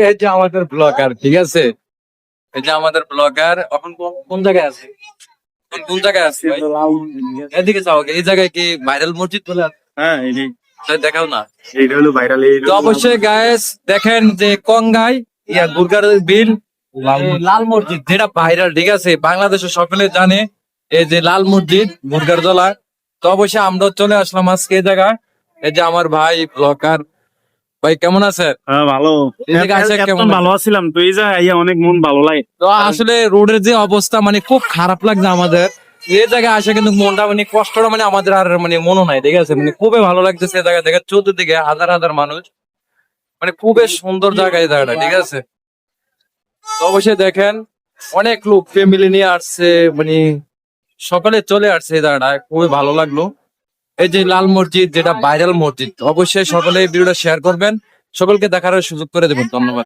এই যে আমাদের ব্লগার, ঠিক আছে, এই যে আমাদের ব্লগার এখন কোন জায়গায় আছে, কোন জায়গায় আছে ভাই? এদিকে যাও, এই জায়গায় কি ভাইরাল মসজিদ বলে আছে? হ্যাঁ এই দেখাও না। এইটা হলো ভাইরাল। তো অবশ্যই গায়েস দেখেন যে কঙ্গাই গুরগার বিল লাল মসজিদ যেটা ভাইরাল, ঠিক আছে, বাংলাদেশে সকলে জানে এই যে লাল মসজিদ গুরগার জলা। তো অবশ্যই আমরা চলে আসলাম আজকে এই জায়গায়। এই যে আমার ভাই ব্লগার ভাই, কেমন আছে? হ্যাঁ ভালো। এই জায়গায় আসে কেমন একদম ভালো আছিলাম, তো এই জায়গায় আইয়া অনেক মন ভালো লাগে। তো আসলে রোডের যে অবস্থা মানে খুব খারাপ লাগছে আমাদের। এই জায়গায় আসে কিন্তু মনটা মানে কষ্টটা মানে আমাদের আর মানে মনও নাই, ঠিক আছে, মানে খুবই ভালো লাগতেছে। এই জায়গা দেখে চতুর্দিকে হাজার হাজার মানুষ, মানে খুবই সুন্দর জায়গা এই জায়গাটা, ঠিক আছে। তো অবশ্যই দেখেন অনেক লোক ফ্যামিলি নিয়ে আসছে, মানে সকালে চলে আসছে এই জায়গাটায়, খুবই ভালো লাগলো। এই যে লাল মসজিদ যেটা ভাইরাল মসজিদ, অবশ্যই সকলে এই ভিডিওটা শেয়ার করবেন, সকলকে দেখার সুযোগ করে দেবেন। ধন্যবাদ।